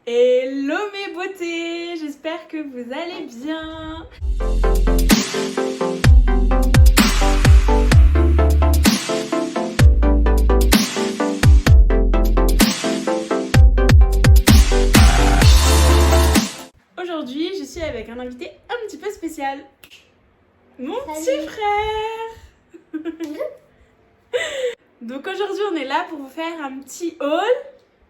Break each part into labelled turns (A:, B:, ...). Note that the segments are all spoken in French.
A: Hello mes beautés, j'espère que vous allez bien. Aujourd'hui, je suis avec un invité un petit peu spécial. Mon petit frère. Donc aujourd'hui, on est là pour vous faire un petit haul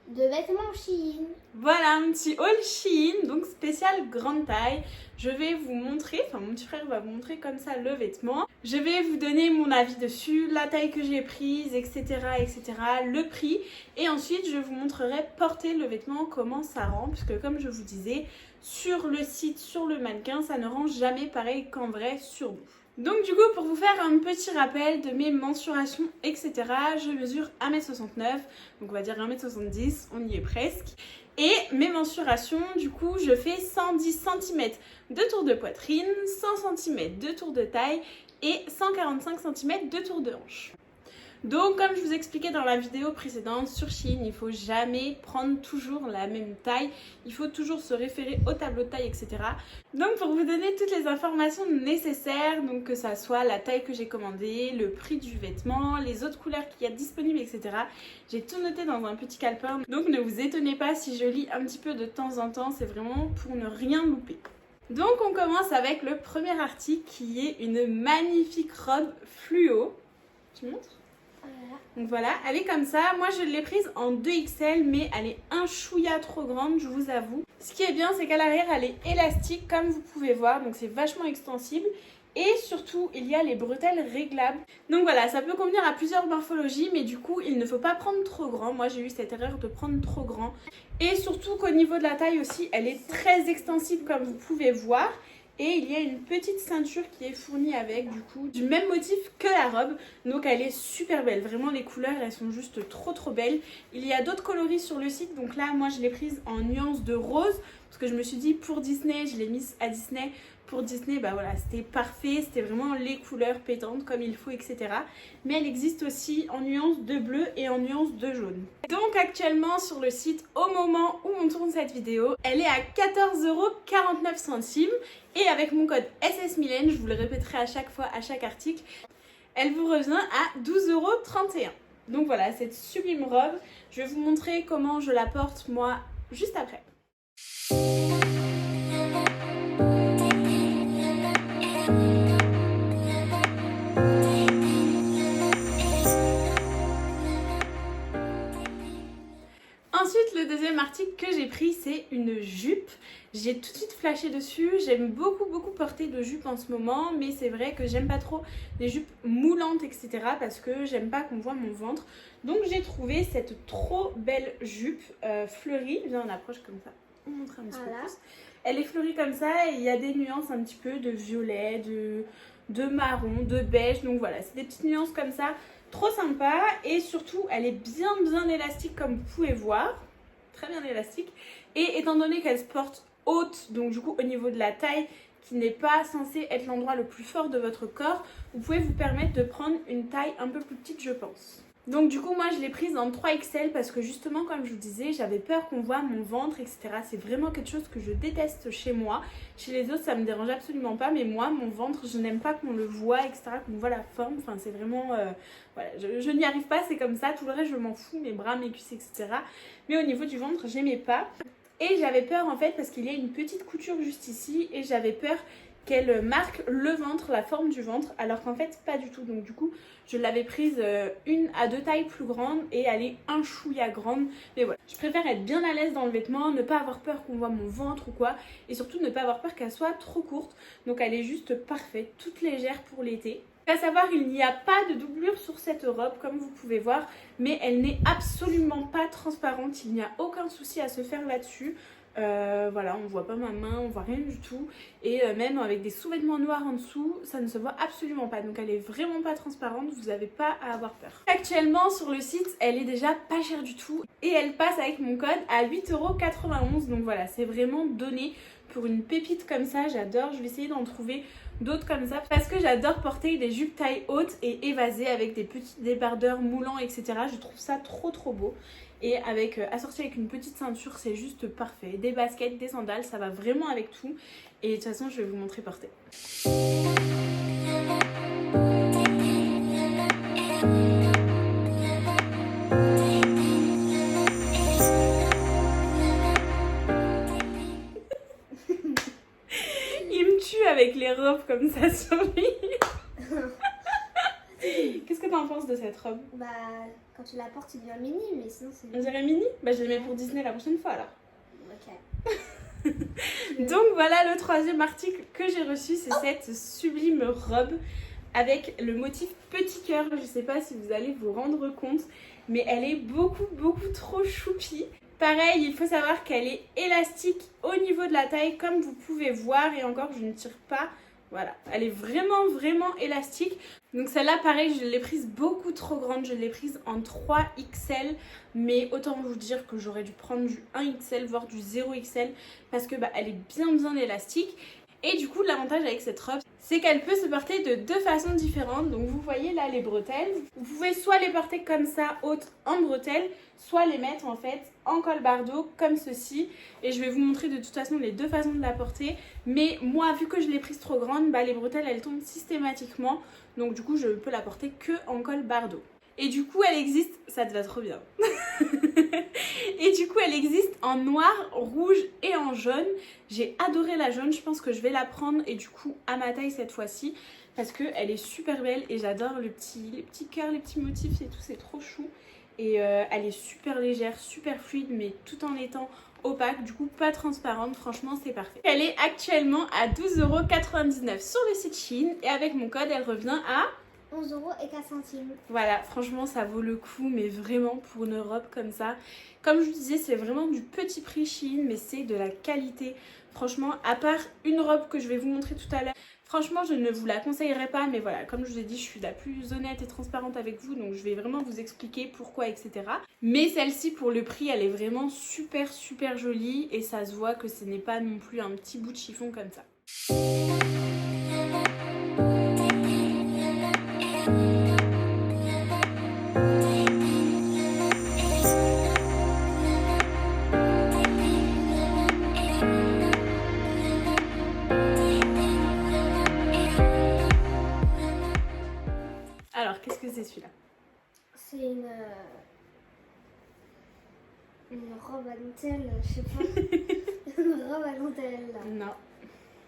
B: de vêtements Shein.
A: Voilà, un petit haul Shein, donc spécial grande taille. Je vais vous montrer, enfin mon petit frère va vous montrer comme ça le vêtement. Je vais vous donner mon avis dessus, la taille que j'ai prise, etc., etc., le prix. Et ensuite, je vous montrerai porter le vêtement, comment ça rend. Puisque comme je vous disais, sur le site, sur le mannequin, ça ne rend jamais pareil qu'en vrai sur nous. Donc du coup, pour vous faire un petit rappel de mes mensurations, etc., je mesure 1m69, donc on va dire 1m70, on y est presque. Et mes mensurations, du coup, je fais 110 cm de tour de poitrine, 100 cm de tour de taille et 145 cm de tour de hanche. Donc comme je vous expliquais dans la vidéo précédente sur Shein, il ne faut jamais prendre toujours la même taille, il faut toujours se référer au tableau de taille, etc. Donc pour vous donner toutes les informations nécessaires, donc que ça soit la taille que j'ai commandée, le prix du vêtement, les autres couleurs qu'il y a disponibles, etc. J'ai tout noté dans un petit calepin, donc ne vous étonnez pas si je lis un petit peu de temps en temps, c'est vraiment pour ne rien louper. Donc on commence avec le premier article qui est une magnifique robe fluo. Tu montres ? Donc voilà, elle est comme ça. Moi je l'ai prise en 2XL, mais elle est un chouïa trop grande, je vous avoue. Ce qui est bien, c'est qu'à l'arrière elle est élastique comme vous pouvez voir, donc c'est vachement extensible. Et surtout, il y a les bretelles réglables. Donc voilà, ça peut convenir à plusieurs morphologies, mais du coup, il ne faut pas prendre trop grand. Moi, j'ai eu cette erreur de prendre trop grand. Et surtout qu'au niveau de la taille aussi, elle est très extensible comme vous pouvez voir. Et il y a une petite ceinture qui est fournie avec, du coup, du même motif que la robe. Donc elle est super belle. Vraiment, les couleurs, elles sont juste trop belles. Il y a d'autres coloris sur le site. Donc là, moi, je l'ai prise en nuance de rose. Parce que je me suis dit, pour Disney, je l'ai mise à Disney. Pour Disney, bah voilà, c'était parfait. C'était vraiment les couleurs pétantes comme il faut, etc. Mais elle existe aussi en nuance de bleu et en nuance de jaune. Donc actuellement, sur le site, au moment où on tourne cette vidéo, elle est à 14,49 €. Et avec mon code SSMylène, je vous le répéterai à chaque fois, à chaque article, elle vous revient à 12,31 €. Donc voilà, cette sublime robe, je vais vous montrer comment je la porte moi juste après. Ensuite, le deuxième article que j'ai pris, c'est une jupe. J'ai tout de suite flashé dessus. J'aime beaucoup porter de jupes en ce moment, mais c'est vrai que j'aime pas trop les jupes moulantes, etc. parce que j'aime pas qu'on voit mon ventre. Donc j'ai trouvé cette trop belle jupe fleurie. Viens, on approche comme ça. On montre un petit peu plus. Elle est fleurie comme ça et il y a des nuances un petit peu de violet, de marron, de beige. Donc voilà, c'est des petites nuances comme ça. Trop sympa et surtout elle est bien élastique comme vous pouvez voir, très bien élastique, et étant donné qu'elle se porte haute, donc du coup au niveau de la taille qui n'est pas censé être l'endroit le plus fort de votre corps, vous pouvez vous permettre de prendre une taille un peu plus petite, je pense. Donc du coup moi je l'ai prise en 3XL parce que justement comme je vous disais j'avais peur qu'on voit mon ventre, etc. C'est vraiment quelque chose que je déteste chez moi. Chez les autres ça me dérange absolument pas, mais moi mon ventre je n'aime pas qu'on le voit, etc. Qu'on voit la forme, enfin c'est vraiment voilà, je n'y arrive pas, c'est comme ça. Tout le reste je m'en fous, mes bras, mes cuisses, etc. Mais au niveau du ventre j'aimais pas. Et j'avais peur en fait parce qu'il y a une petite couture juste ici et j'avais peur qu'elle marque le ventre, la forme du ventre, alors qu'en fait pas du tout. Donc du coup je l'avais prise une à deux tailles plus grande et elle est un chouïa grande. Mais voilà, je préfère être bien à l'aise dans le vêtement, ne pas avoir peur qu'on voit mon ventre ou quoi, et surtout ne pas avoir peur qu'elle soit trop courte. Donc elle est juste parfaite, toute légère pour l'été. À savoir, il n'y a pas de doublure sur cette robe comme vous pouvez voir, mais elle n'est absolument pas transparente, il n'y a aucun souci à se faire là-dessus. Voilà, on voit pas ma main, on voit rien du tout, et même avec des sous-vêtements noirs en dessous, ça ne se voit absolument pas, donc elle est vraiment pas transparente, vous n'avez pas à avoir peur. Actuellement sur le site, elle est déjà pas chère du tout, et elle passe avec mon code à 8,91 €, donc voilà, c'est vraiment donné pour une pépite comme ça, j'adore. Je vais essayer d'en trouver d'autres comme ça parce que j'adore porter des jupes taille haute et évasées avec des petits débardeurs moulants, etc. Je trouve ça trop beau. et avec assorti avec une petite ceinture, c'est juste parfait. Des baskets, des sandales, ça va vraiment avec tout. Et de toute façon, je vais vous montrer porter. Il me tue avec les robes comme ça sur lui. Qu'est-ce que t'en penses de cette robe?
B: Bah, quand tu la portes, tu deviens mini, mais sinon c'est...
A: On dirait mini? Bah je les mets pour Disney la prochaine fois alors.
B: Ok.
A: Donc voilà le troisième article que j'ai reçu, c'est cette sublime robe avec le motif petit cœur. Je sais pas si vous allez vous rendre compte, mais elle est beaucoup trop choupie. Pareil, il faut savoir qu'elle est élastique au niveau de la taille comme vous pouvez voir, et encore je ne tire pas. Voilà, elle est vraiment élastique. Donc celle-là, pareil, je l'ai prise beaucoup trop grande. Je l'ai prise en 3XL. Mais autant vous dire que j'aurais dû prendre du 1XL, voire du 0XL. Parce que elle est bien élastique. Et du coup, l'avantage avec cette robe, c'est qu'elle peut se porter de deux façons différentes. Donc vous voyez là les bretelles. Vous pouvez soit les porter comme ça, hautes en bretelles, soit les mettre en fait en col bardeau comme ceci. Et je vais vous montrer de toute façon les deux façons de la porter. Mais moi, vu que je l'ai prise trop grande, les bretelles elles tombent systématiquement. Donc du coup, je peux la porter que en col bardeau. Et du coup, elle existe, ça te va trop bien. Et du coup, elle existe en noir, rouge et en jaune. J'ai adoré la jaune, je pense que je vais la prendre et du coup à ma taille cette fois-ci. Parce qu'elle est super belle et j'adore les petits cœurs, les petits motifs et tout, c'est trop chou. Et elle est super légère, super fluide, mais tout en étant opaque, du coup pas transparente, franchement c'est parfait. Elle est actuellement à 12,99 € sur le site Shein et avec mon code elle revient à
B: 11,04 €.
A: Voilà, franchement ça vaut le coup, mais vraiment pour une robe comme ça. Comme je vous disais, c'est vraiment du petit prix Shein, mais c'est de la qualité. Franchement, à part une robe que je vais vous montrer tout à l'heure, franchement je ne vous la conseillerais pas, mais voilà, comme je vous ai dit, je suis la plus honnête et transparente avec vous, donc je vais vraiment vous expliquer pourquoi, etc. Mais celle-ci, pour le prix, elle est vraiment super jolie et ça se voit que ce n'est pas non plus un petit bout de chiffon comme ça. Alors, qu'est-ce que c'est celui-là?
B: C'est une robe à dentelle, je sais pas. Une robe à dentelle.
A: Non.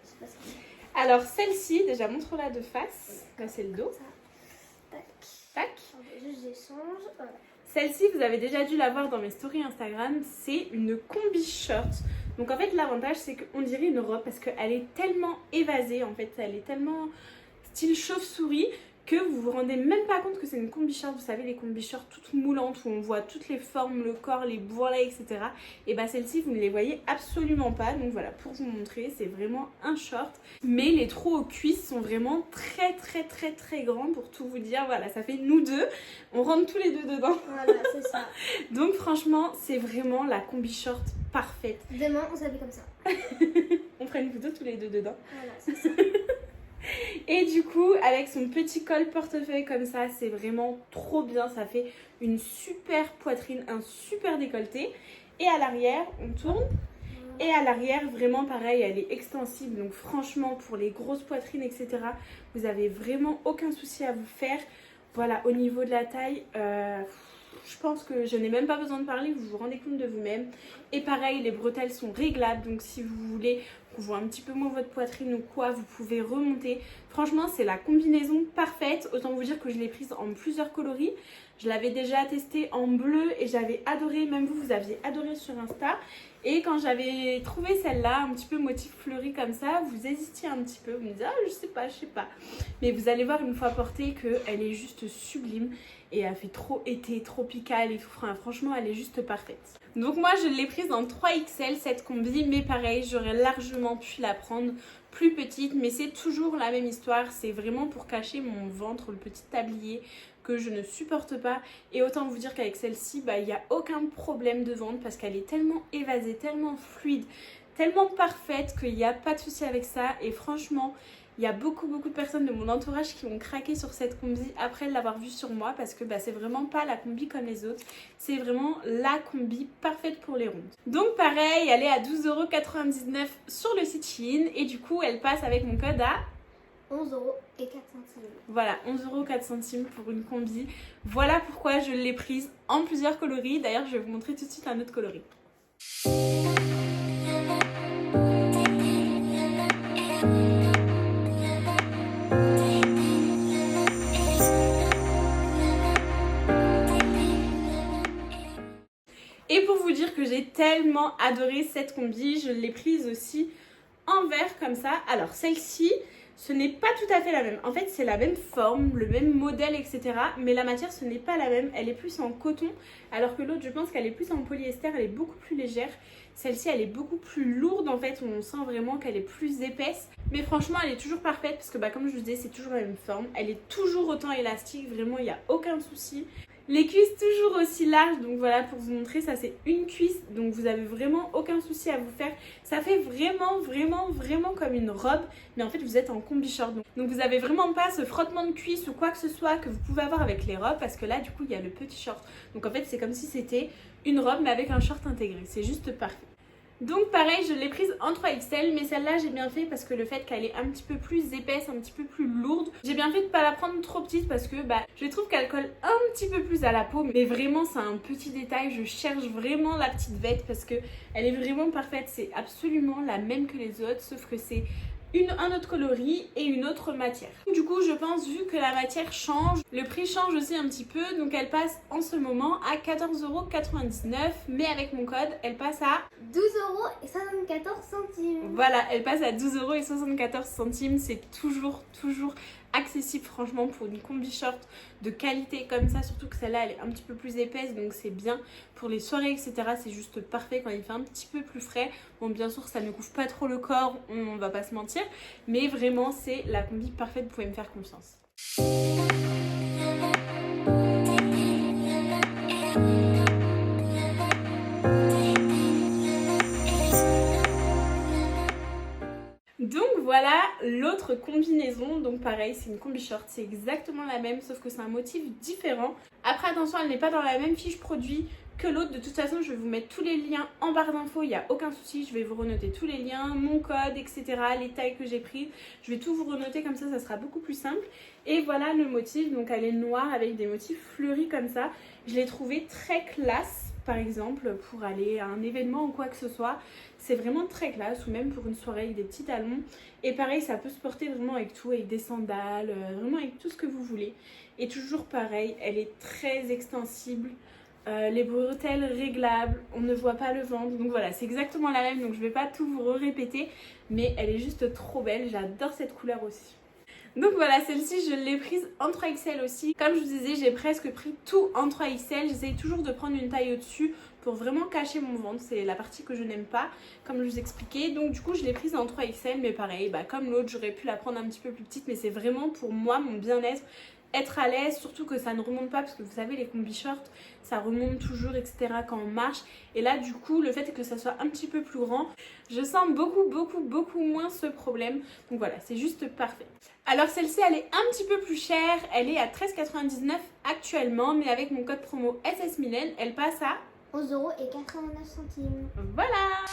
B: Je sais pas ce que c'est.
A: Alors, celle-ci, déjà montre-la de face. Là, c'est le dos.
B: Ça. Tac.
A: Tac.
B: Juste j'échange. Voilà.
A: Celle-ci, vous avez déjà dû la voir dans mes stories Instagram, c'est une combi short. Donc en fait, l'avantage, c'est qu'on dirait une robe parce qu'elle est tellement évasée, en fait, elle est tellement style chauve-souris que vous vous rendez même pas compte que c'est une combi short. Vous savez, les combi shorts toutes moulantes où on voit toutes les formes, le corps, les bourrelets, etc. Et celle-ci, vous ne les voyez absolument pas. Donc voilà, pour vous montrer, c'est vraiment un short. Mais les trous aux cuisses sont vraiment très grands, pour tout vous dire. Voilà, ça fait nous deux. On rentre tous les deux dedans.
B: Voilà, c'est ça.
A: Donc franchement, c'est vraiment la combi short parfaite.
B: Demain, on s'habille comme ça.
A: On fera une photo tous les deux dedans.
B: Voilà, c'est ça.
A: Et du coup, avec son petit col portefeuille comme ça, c'est vraiment trop bien. Ça fait une super poitrine, un super décolleté. Et à l'arrière, on tourne. Et à l'arrière, vraiment pareil, elle est extensible. Donc franchement, pour les grosses poitrines, etc., vous avez vraiment aucun souci à vous faire. Voilà, au niveau de la taille, je pense que je n'ai même pas besoin de parler, vous vous rendez compte de vous-même. Et pareil, les bretelles sont réglables, donc si vous voulez qu'on voit un petit peu moins votre poitrine ou quoi, vous pouvez remonter. Franchement, c'est la combinaison parfaite. Autant vous dire que je l'ai prise en plusieurs coloris. Je l'avais déjà testée en bleu et j'avais adoré, même vous aviez adoré sur Insta. Et quand j'avais trouvé celle-là, un petit peu motif fleuri comme ça, vous hésitiez un petit peu, vous me disiez « Ah, je sais pas ». Mais vous allez voir une fois portée qu'elle est juste sublime et elle fait trop été, tropical et tout. Enfin, franchement, elle est juste parfaite. Donc moi, je l'ai prise en 3XL cette combi, mais pareil, j'aurais largement pu la prendre plus petite, mais c'est toujours la même histoire. C'est vraiment pour cacher mon ventre, le petit tablier que je ne supporte pas. Et autant vous dire qu'avec celle-ci, il n'y a aucun problème de ventre parce qu'elle est tellement évasée, tellement fluide, tellement parfaite qu'il n'y a pas de souci avec ça. Et franchement, il y a beaucoup de personnes de mon entourage qui ont craqué sur cette combi après l'avoir vue sur moi parce que c'est vraiment pas la combi comme les autres. C'est vraiment la combi parfaite pour les rondes. Donc pareil, elle est à 12,99 € sur le site Shein et du coup elle passe avec mon code à
B: 11 € et 4 centimes.
A: Voilà, 11 € 4 centimes pour une combi. Voilà pourquoi je l'ai prise en plusieurs coloris. D'ailleurs, je vais vous montrer tout de suite un autre coloris. Et pour vous dire que j'ai tellement adoré cette combi, je l'ai prise aussi en vert comme ça. Alors celle-ci, ce n'est pas tout à fait la même. En fait, c'est la même forme, le même modèle, etc. Mais la matière, ce n'est pas la même. Elle est plus en coton, alors que l'autre, je pense qu'elle est plus en polyester. Elle est beaucoup plus légère. Celle-ci, elle est beaucoup plus lourde. En fait, on sent vraiment qu'elle est plus épaisse. Mais franchement, elle est toujours parfaite parce que, comme je vous disais, c'est toujours la même forme. Elle est toujours autant élastique. Vraiment, il n'y a aucun souci. Les cuisses toujours aussi larges, donc voilà pour vous montrer, ça c'est une cuisse, donc vous avez vraiment aucun souci à vous faire. Ça fait vraiment comme une robe, mais en fait vous êtes en combi short. Donc vous avez vraiment pas ce frottement de cuisse ou quoi que ce soit que vous pouvez avoir avec les robes, parce que là du coup il y a le petit short. Donc en fait c'est comme si c'était une robe mais avec un short intégré, c'est juste parfait. Donc pareil, je l'ai prise en 3XL, mais celle-là j'ai bien fait parce que le fait qu'elle est un petit peu plus épaisse, un petit peu plus lourde, j'ai bien fait de pas la prendre trop petite parce que je trouve qu'elle colle un petit peu plus à la peau, mais vraiment c'est un petit détail, je cherche vraiment la petite veste parce que elle est vraiment parfaite, c'est absolument la même que les autres, sauf que c'est un autre coloris et une autre matière. Du coup je pense, vu que la matière change, le prix change aussi un petit peu, donc elle passe en ce moment à 14,99 €, mais avec mon code elle passe à
B: 12 € et 74 centimes.
A: Voilà, elle passe à 12,74 €, c'est toujours accessible franchement pour une combi short de qualité comme ça, surtout que celle-là elle est un petit peu plus épaisse, donc c'est bien pour les soirées etc, c'est juste parfait quand il fait un petit peu plus frais. Bon bien sûr ça ne couvre pas trop le corps, on va pas se mentir, mais vraiment c'est la combi parfaite, vous pouvez me faire confiance. Donc voilà l'autre combinaison, donc pareil c'est une combi short, c'est exactement la même sauf que c'est un motif différent. Après attention, elle n'est pas dans la même fiche produit que l'autre, de toute façon je vais vous mettre tous les liens en barre d'infos, il n'y a aucun souci, je vais vous renoter tous les liens, mon code etc, les tailles que j'ai prises, je vais tout vous renoter comme ça sera beaucoup plus simple. Et voilà le motif, donc elle est noire avec des motifs fleuris comme ça, je l'ai trouvé très classe. Par exemple pour aller à un événement ou quoi que ce soit, c'est vraiment très classe, ou même pour une soirée avec des petits talons. Et pareil ça peut se porter vraiment avec tout, avec des sandales, vraiment avec tout ce que vous voulez. Et toujours pareil, elle est très extensible, les bretelles réglables, on ne voit pas le ventre, donc voilà c'est exactement la même, donc je vais pas tout vous répéter, mais elle est juste trop belle, j'adore cette couleur aussi. Donc voilà, celle-ci je l'ai prise en 3XL aussi. Comme je vous disais, j'ai presque pris tout en 3XL. J'essaye toujours de prendre une taille au-dessus pour vraiment cacher mon ventre. C'est la partie que je n'aime pas, comme je vous expliquais. Donc du coup, je l'ai prise en 3XL, mais pareil, comme l'autre, j'aurais pu la prendre un petit peu plus petite. Mais c'est vraiment pour moi, mon bien-être, être à l'aise, surtout que ça ne remonte pas parce que vous savez les combi shorts ça remonte toujours etc quand on marche, et là du coup le fait que ça soit un petit peu plus grand, je sens beaucoup moins ce problème, donc voilà c'est juste parfait. Alors celle-ci elle est un petit peu plus chère, elle est à 13,99 € actuellement, mais avec mon code promo SSMylène elle passe à
B: 11 € et 89 centimes.
A: Voilà.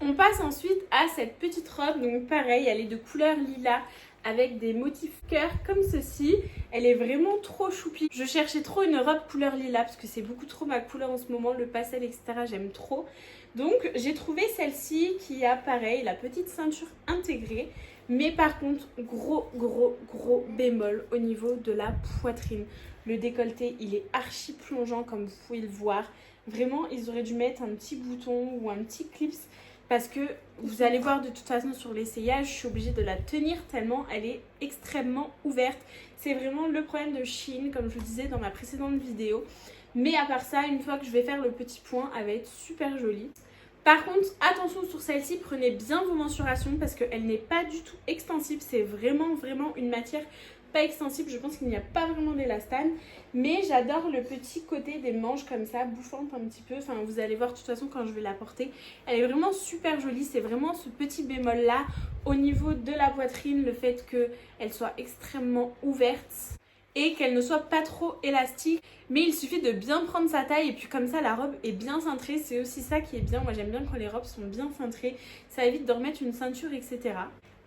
A: On passe ensuite à cette petite robe, donc pareil, elle est de couleur lilas avec des motifs cœur comme ceci. Elle est vraiment trop choupie. Je cherchais trop une robe couleur lilas parce que c'est beaucoup trop ma couleur en ce moment, le pastel etc, j'aime trop. Donc j'ai trouvé celle-ci qui a pareil la petite ceinture intégrée, mais par contre gros bémol au niveau de la poitrine. Le décolleté il est archi plongeant comme vous pouvez le voir. Vraiment ils auraient dû mettre un petit bouton ou un petit clips, parce que vous allez voir de toute façon sur l'essayage, je suis obligée de la tenir tellement elle est extrêmement ouverte. C'est vraiment le problème de Shein, comme je vous disais dans ma précédente vidéo. Mais à part ça, une fois que je vais faire le petit point, elle va être super jolie. Par contre, attention sur celle-ci, prenez bien vos mensurations parce qu'elle n'est pas du tout extensible. C'est vraiment une matière pas extensible, je pense qu'il n'y a pas vraiment d'élastane, mais j'adore le petit côté des manches comme ça, bouffante un petit peu, enfin vous allez voir de toute façon quand je vais la porter, elle est vraiment super jolie, c'est vraiment ce petit bémol là au niveau de la poitrine, le fait qu'elle soit extrêmement ouverte et qu'elle ne soit pas trop élastique, mais il suffit de bien prendre sa taille et puis comme ça la robe est bien cintrée, c'est aussi ça qui est bien, moi j'aime bien quand les robes sont bien cintrées, ça évite de remettre une ceinture etc.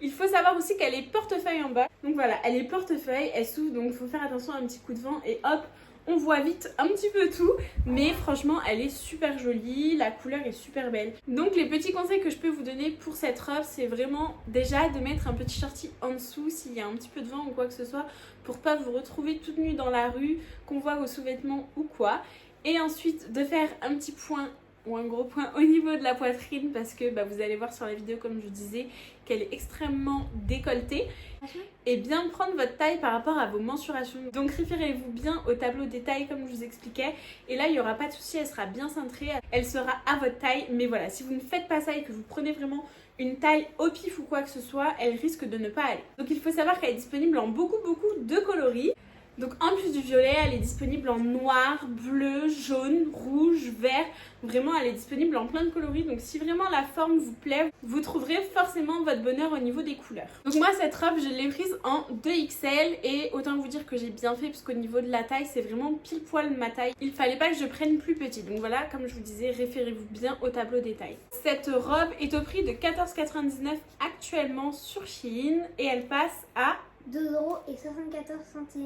A: Il faut savoir aussi qu'elle est portefeuille en bas, donc voilà, elle est portefeuille, elle s'ouvre donc il faut faire attention à un petit coup de vent et hop, on voit vite un petit peu tout, mais franchement elle est super jolie, la couleur est super belle. Donc les petits conseils que je peux vous donner pour cette robe, c'est vraiment déjà de mettre un petit shorty en dessous s'il y a un petit peu de vent ou quoi que ce soit, pour pas vous retrouver toute nue dans la rue, qu'on voit vos sous-vêtements ou quoi. Et ensuite de faire un petit point ou un gros point au niveau de la poitrine parce que vous allez voir sur la vidéo comme je disais qu'elle est extrêmement décolletée et bien prendre votre taille par rapport à vos mensurations. Donc référez-vous bien au tableau des tailles comme je vous expliquais et là il n'y aura pas de souci, elle sera bien cintrée, elle sera à votre taille, mais voilà, si vous ne faites pas ça et que vous prenez vraiment une taille au pif ou quoi que ce soit, elle risque de ne pas aller. Donc il faut savoir qu'elle est disponible en beaucoup de coloris. Donc en plus du violet, elle est disponible en noir, bleu, jaune, rouge, vert. Vraiment, elle est disponible en plein de coloris. Donc si vraiment la forme vous plaît, vous trouverez forcément votre bonheur au niveau des couleurs. Donc moi, cette robe, je l'ai prise en 2XL. Et autant vous dire que j'ai bien fait, puisqu'au niveau de la taille, c'est vraiment pile poil ma taille. Il fallait pas que je prenne plus petit. Donc voilà, comme je vous disais, référez-vous bien au tableau des tailles. Cette robe est au prix de 14,99 € actuellement sur Shein. Et elle passe à
B: 2,74 €.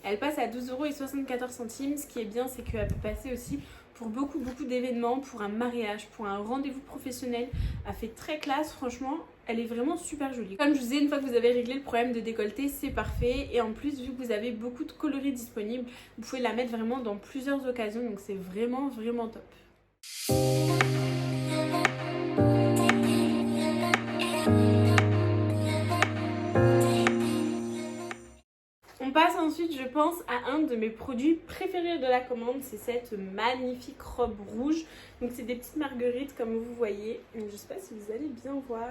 A: Elle passe à 12,74 €. Ce qui est bien, c'est qu'elle peut passer aussi pour beaucoup d'événements, pour un mariage, pour un rendez-vous professionnel. Elle fait très classe, franchement, elle est vraiment super jolie. Comme je vous disais, une fois que vous avez réglé le problème de décolleté, c'est parfait. Et en plus, vu que vous avez beaucoup de coloris disponibles, vous pouvez la mettre vraiment dans plusieurs occasions. Donc c'est vraiment top. On passe ensuite, je pense, à un de mes produits préférés de la commande, c'est cette magnifique robe rouge. Donc c'est des petites marguerites comme vous voyez. Donc, je sais pas si vous allez bien voir.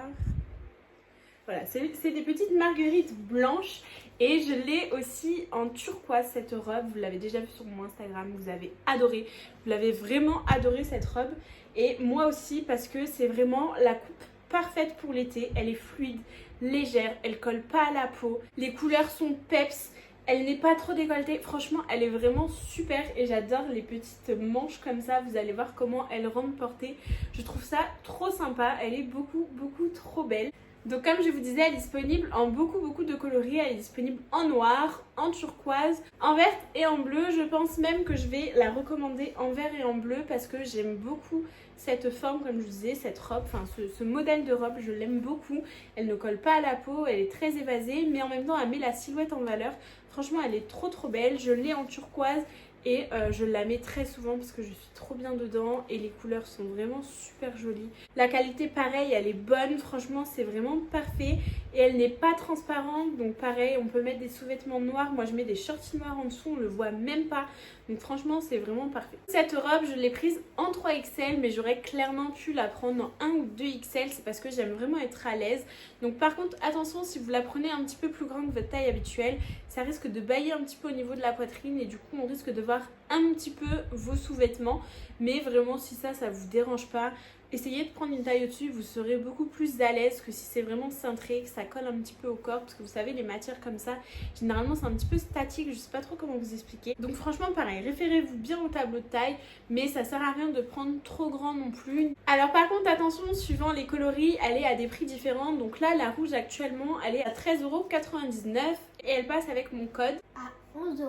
A: Voilà, c'est des petites marguerites blanches et je l'ai aussi en turquoise cette robe. Vous l'avez déjà vu sur mon Instagram, vous avez adoré. Vous l'avez vraiment adoré cette robe et moi aussi parce que c'est vraiment la coupe parfaite pour l'été. Elle est fluide, légère, elle colle pas à la peau. Les couleurs sont peps. Elle n'est pas trop décolletée, franchement elle est vraiment super et j'adore les petites manches comme ça, vous allez voir comment elles rendent portée. Je trouve ça trop sympa, elle est beaucoup trop belle. Donc comme je vous disais, elle est disponible en beaucoup de coloris, elle est disponible en noir, en turquoise, en verte et en bleu. Je pense même que je vais la recommander en vert et en bleu parce que j'aime beaucoup cette forme, comme je vous disais, cette robe, enfin ce modèle de robe, je l'aime beaucoup. Elle ne colle pas à la peau, elle est très évasée, mais en même temps elle met la silhouette en valeur. Franchement, elle est trop belle, je l'ai en turquoise. Et je la mets très souvent parce que je suis trop bien dedans et les couleurs sont vraiment super jolies. La qualité pareil, elle est bonne, franchement c'est vraiment parfait. Et elle n'est pas transparente, donc pareil, on peut mettre des sous-vêtements noirs. Moi je mets des shorts noirs en dessous, on le voit même pas. Donc franchement c'est vraiment parfait. Cette robe je l'ai prise en 3XL, mais j'aurais clairement pu la prendre en 1 ou 2XL. C'est parce que j'aime vraiment être à l'aise. Donc par contre attention, si vous la prenez un petit peu plus grande que votre taille habituelle, ça risque de bailler un petit peu au niveau de la poitrine et du coup on risque de voir un petit peu vos sous-vêtements. Mais vraiment si ça vous dérange pas, essayez de prendre une taille au-dessus, vous serez beaucoup plus à l'aise que si c'est vraiment cintré, que ça colle un petit peu au corps. Parce que vous savez, les matières comme ça, généralement c'est un petit peu statique, je sais pas trop comment vous expliquer. Donc franchement pareil, référez-vous bien au tableau de taille, mais ça sert à rien de prendre trop grand non plus. Alors par contre attention, suivant les coloris, elle est à des prix différents. Donc là la rouge actuellement elle est à 13,99 € et elle passe avec mon code
B: à 11,89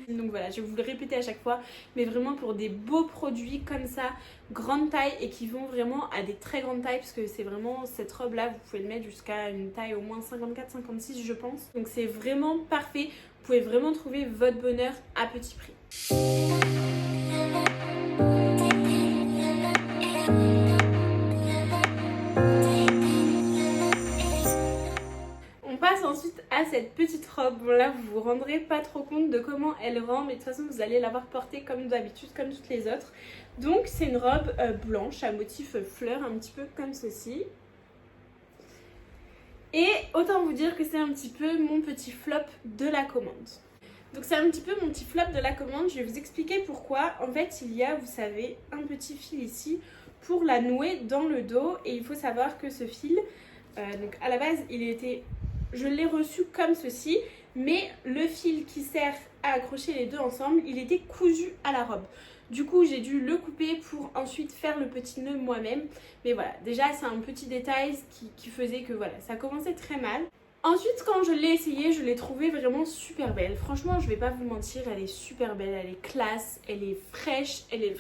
B: €.
A: Donc voilà, je vais vous le répéter à chaque fois, mais vraiment pour des beaux produits comme ça, grande taille et qui vont vraiment à des très grandes tailles, parce que c'est vraiment cette robe là, vous pouvez le mettre jusqu'à une taille au moins 54-56 je pense. Donc c'est vraiment parfait, vous pouvez vraiment trouver votre bonheur à petit prix. Ensuite à cette petite robe, bon là vous vous rendrez pas trop compte de comment elle rend, mais de toute façon vous allez l'avoir portée comme d'habitude, comme toutes les autres. Donc c'est une robe blanche à motif fleur, un petit peu comme ceci. Et autant vous dire que c'est un petit peu mon petit flop de la commande. Donc c'est un petit peu mon petit flop de la commande, je vais vous expliquer pourquoi. En fait il y a, vous savez, un petit fil ici pour la nouer dans le dos. Et il faut savoir que ce fil, donc à la base je l'ai reçu comme ceci. Mais le fil qui sert à accrocher les deux ensemble, il était cousu à la robe. Du coup j'ai dû le couper pour ensuite faire le petit nœud moi-même. Mais voilà, déjà c'est un petit détail qui faisait que voilà, ça commençait très mal. Ensuite, quand je l'ai essayée, je l'ai trouvée vraiment super belle. Franchement, je vais pas vous mentir, elle est super belle, elle est classe, elle est fraîche, elle est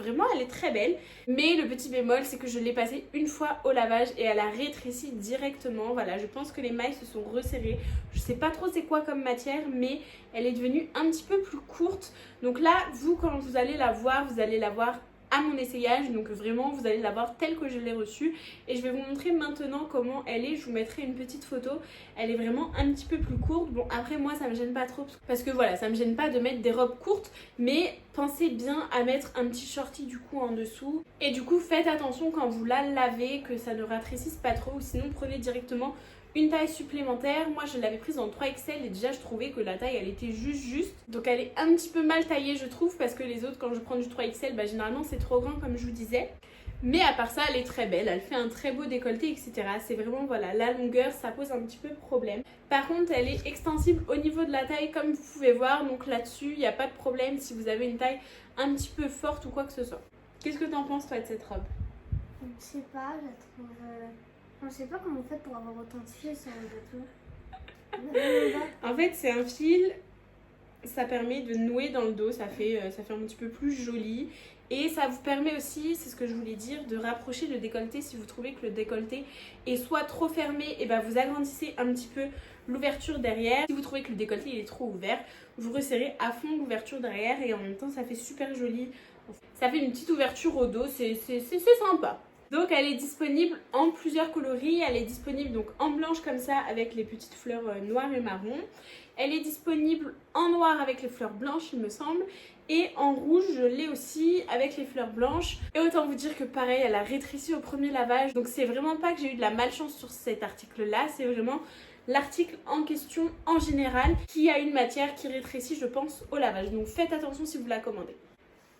A: très belle. Mais le petit bémol, c'est que je l'ai passée une fois au lavage et elle a rétréci directement. Voilà, je pense que les mailles se sont resserrées. Je sais pas trop c'est quoi comme matière, mais elle est devenue un petit peu plus courte. Donc là, vous, quand vous allez la voir à mon essayage, donc vraiment vous allez la voir telle que je l'ai reçue et je vais vous montrer maintenant comment elle est. Je vous mettrai une petite photo, elle est vraiment un petit peu plus courte. Bon après moi ça me gêne pas trop parce que voilà, ça me gêne pas de mettre des robes courtes, mais pensez bien à mettre un petit shorty du coup en dessous et du coup faites attention quand vous la lavez que ça ne rétrécisse pas trop, ou sinon prenez directement une taille supplémentaire. Moi je l'avais prise en 3XL et déjà je trouvais que la taille elle était juste. Donc elle est un petit peu mal taillée je trouve, parce que les autres quand je prends du 3XL généralement c'est trop grand comme je vous disais. Mais à part ça elle est très belle, elle fait un très beau décolleté etc. C'est vraiment voilà, la longueur ça pose un petit peu problème. Par contre elle est extensible au niveau de la taille comme vous pouvez voir, donc là-dessus il n'y a pas de problème si vous avez une taille un petit peu forte ou quoi que ce soit. Qu'est-ce que t'en penses toi de cette robe?
B: Je sais pas, je la trouve... Je sais pas comment vous faites pour avoir autant de fils sur le bateau.
A: En fait c'est un fil, ça permet de nouer dans le dos, ça fait un petit peu plus joli. Et ça vous permet aussi, c'est ce que je voulais dire, de rapprocher le décolleté. Si vous trouvez que le décolleté est soit trop fermé, et ben vous agrandissez un petit peu l'ouverture derrière. Si vous trouvez que le décolleté il est trop ouvert, vous resserrez à fond l'ouverture derrière et en même temps ça fait super joli. Ça fait une petite ouverture au dos, c'est sympa. Donc elle est disponible en plusieurs coloris, elle est disponible donc en blanche comme ça avec les petites fleurs noires et marron. Elle est disponible en noir avec les fleurs blanches il me semble. Et en rouge je l'ai aussi avec les fleurs blanches. Et autant vous dire que pareil elle a rétréci au premier lavage. Donc c'est vraiment pas que j'ai eu de la malchance sur cet article là, c'est vraiment l'article en question en général qui a une matière qui rétrécit je pense au lavage. Donc faites attention si vous la commandez.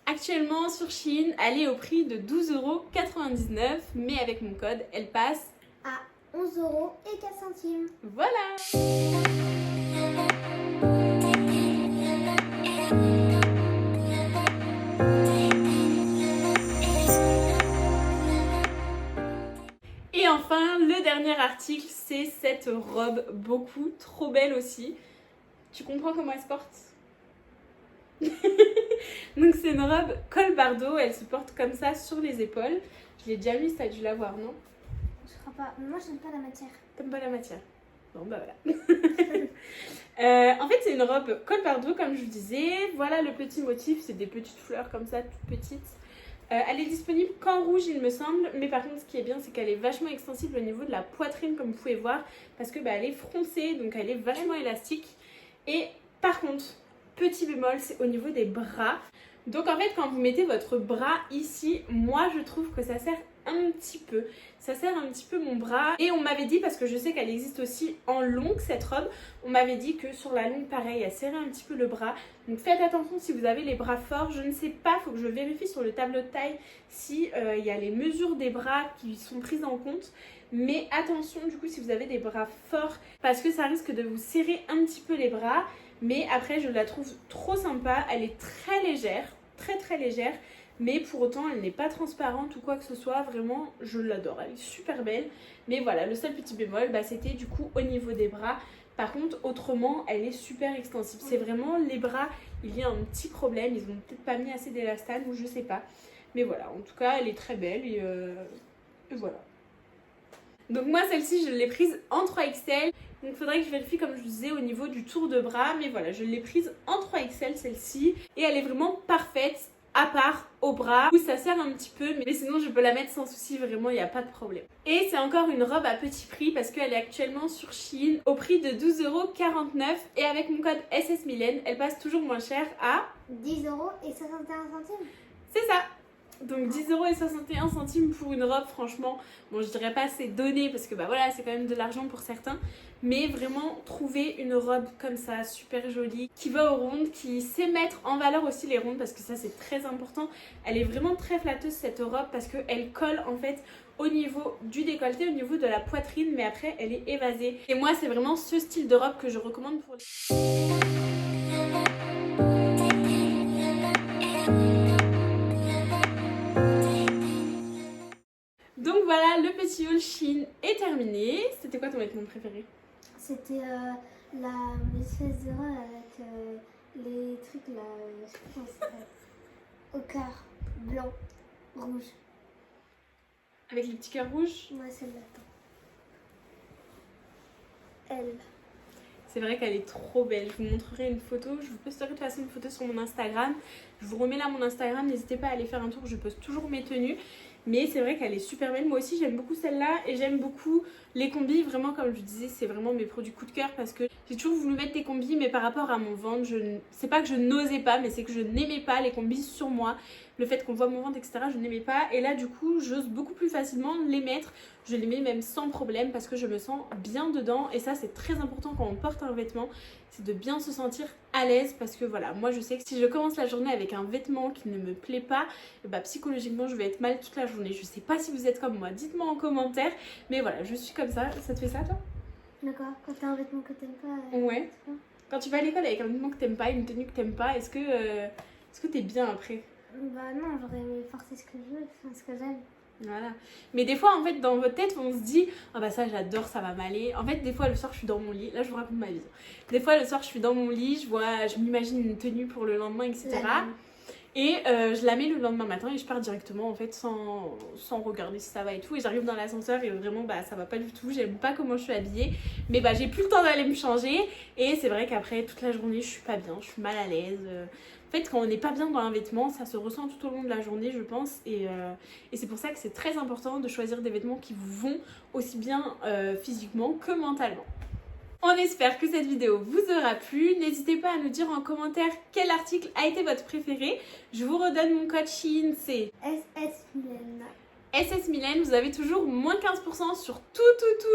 A: Actuellement sur Shein, elle est au prix de 12,99 €, mais avec mon code, elle passe
B: à 11,04 €.
A: Voilà! Et enfin, le dernier article, c'est cette robe beaucoup trop belle aussi. Tu comprends comment elle se porte? Donc c'est une robe col bardeau, elle se porte comme ça sur les épaules. Je l'ai déjà mise, t'as dû la voir, non?
B: Je crois pas, moi j'aime pas la matière.
A: T'aimes pas la matière? Bon bah voilà. En fait c'est une robe col bardeau comme je vous disais. Voilà le petit motif, c'est des petites fleurs comme ça, toutes petites. Elle est disponible qu'en rouge il me semble, mais par contre ce qui est bien c'est qu'elle est vachement extensible au niveau de la poitrine comme vous pouvez voir, parce que elle est froncée, donc elle est vachement élastique. Et par contre, petit bémol, c'est au niveau des bras. Donc en fait quand vous mettez votre bras ici, moi je trouve que ça sert un petit peu. Ça sert un petit peu mon bras. Et on m'avait dit, parce que je sais qu'elle existe aussi en longue cette robe, on m'avait dit que sur la longue pareil, elle serrait un petit peu le bras. Donc faites attention si vous avez les bras forts. Je ne sais pas, il faut que je vérifie sur le tableau de taille si il y a les mesures des bras qui sont prises en compte. Mais attention du coup si vous avez des bras forts, parce que ça risque de vous serrer un petit peu les bras. Mais après je la trouve trop sympa, elle est très légère, très légère. Mais pour autant elle n'est pas transparente ou quoi que ce soit, vraiment je l'adore, elle est super belle. Mais voilà, le seul petit bémol c'était du coup au niveau des bras. Par contre autrement elle est super extensible, c'est vraiment les bras, il y a un petit problème, ils ont peut-être pas mis assez d'élastane ou je sais pas. Mais voilà, en tout cas elle est très belle et voilà. Donc moi celle-ci je l'ai prise en 3XL. Donc il faudrait que je vérifie comme je vous disais au niveau du tour de bras. Mais voilà, je l'ai prise en 3XL celle-ci. Et elle est vraiment parfaite à part au bras où ça sert un petit peu. Mais sinon je peux la mettre sans souci, vraiment il n'y a pas de problème. Et c'est encore une robe à petit prix parce qu'elle est actuellement sur Shein au prix de 12,49 €. Et avec mon code SSMylène, elle passe toujours moins cher à
B: 10,61 €.
A: C'est ça. Donc 10,61 € pour une robe, franchement, bon je dirais pas c'est donné parce que bah voilà c'est quand même de l'argent pour certains, mais vraiment trouver une robe comme ça, super jolie, qui va aux rondes, qui sait mettre en valeur aussi les rondes parce que ça c'est très important. Elle est vraiment très flatteuse cette robe parce qu'elle colle en fait au niveau du décolleté, au niveau de la poitrine, mais après elle est évasée. Et moi c'est vraiment ce style de robe que je recommande pour les... Donc voilà, le petit haul Shein est terminé. C'était quoi ton vêtement préféré?
B: C'était l'espèce de robe avec les trucs là, je sais pas comment ça s'appelle. Au cœur, blanc, rouge.
A: Avec les petits cœurs rouges?
B: Moi, celle-là. Elle.
A: C'est vrai qu'elle est trop belle. Je vous montrerai une photo. Je vous posterai de toute façon une photo sur mon Instagram. Je vous remets là mon Instagram. N'hésitez pas à aller faire un tour. Je poste toujours mes tenues. Mais c'est vrai qu'elle est super belle. Moi aussi, j'aime beaucoup celle-là. Et j'aime beaucoup les combis. Vraiment, comme je disais, c'est vraiment mes produits coup de cœur. Parce que j'ai toujours voulu mettre des combis. Mais par rapport à mon ventre, c'est pas que je n'osais pas. Mais c'est que je n'aimais pas les combis sur moi. Le fait qu'on voit mon ventre, etc. Je n'aimais pas. Et là, du coup, j'ose beaucoup plus facilement les mettre. Je les mets même sans problème parce que je me sens bien dedans. Et ça, c'est très important quand on porte un vêtement. C'est de bien se sentir à l'aise parce que voilà, moi je sais que si je commence la journée avec un vêtement qui ne me plaît pas, bah, psychologiquement je vais être mal toute la journée. Je sais pas si vous êtes comme moi, dites-moi en commentaire. Mais voilà, je suis comme ça. Ça te fait ça toi?
B: D'accord, quand t'as un vêtement que t'aimes pas.
A: Ouais. Quand tu vas à l'école avec un vêtement que t'aimes pas, une tenue que t'aimes pas, est-ce que t'es bien après?
B: Bah non, j'aurais aimé porter ce que je veux, enfin ce que j'aime.
A: Voilà. Mais des fois, en fait, dans votre tête, on se dit « Ah bah ça, j'adore, ça va m'aller. » En fait, des fois, le soir, je suis dans mon lit. Là, je vous raconte ma vie. Des fois, le soir, je suis dans mon lit, je m'imagine une tenue pour le lendemain, etc. Et je la mets le lendemain matin et je pars directement, en fait, sans regarder si ça va et tout. Et j'arrive dans l'ascenseur et vraiment, bah, ça va pas du tout. J'aime pas comment je suis habillée. Mais bah, j'ai plus le temps d'aller me changer. Et c'est vrai qu'après, toute la journée, je suis pas bien. Je suis mal à l'aise. En fait, quand on n'est pas bien dans un vêtement, ça se ressent tout au long de la journée, je pense. Et c'est pour ça que c'est très important de choisir des vêtements qui vous vont aussi bien physiquement que mentalement. On espère que cette vidéo vous aura plu. N'hésitez pas à nous dire en commentaire quel article a été votre préféré. Je vous redonne mon code Shein, c'est
B: SS Mylène.
A: SS Mylène, vous avez toujours moins 15% sur tout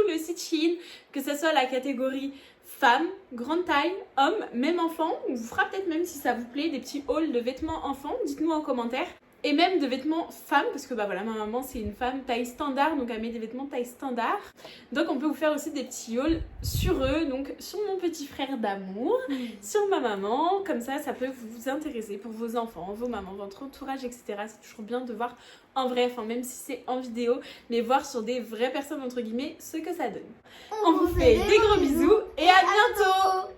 A: le site Shein, que ce soit la catégorie femmes, grande taille, hommes, même enfants. On vous fera peut-être même si ça vous plaît des petits hauls de vêtements enfants, dites-nous en commentaire. Et même de vêtements femmes, parce que bah voilà, ma maman c'est une femme taille standard, donc elle met des vêtements taille standard. Donc on peut vous faire aussi des petits hauls sur eux, donc sur mon petit frère d'amour, sur ma maman, comme ça peut vous intéresser pour vos enfants, vos mamans, votre entourage, etc. C'est toujours bien de voir en vrai, enfin même si c'est en vidéo, mais voir sur des vraies personnes entre guillemets ce que ça donne. On vous fait des gros bisous et à bientôt.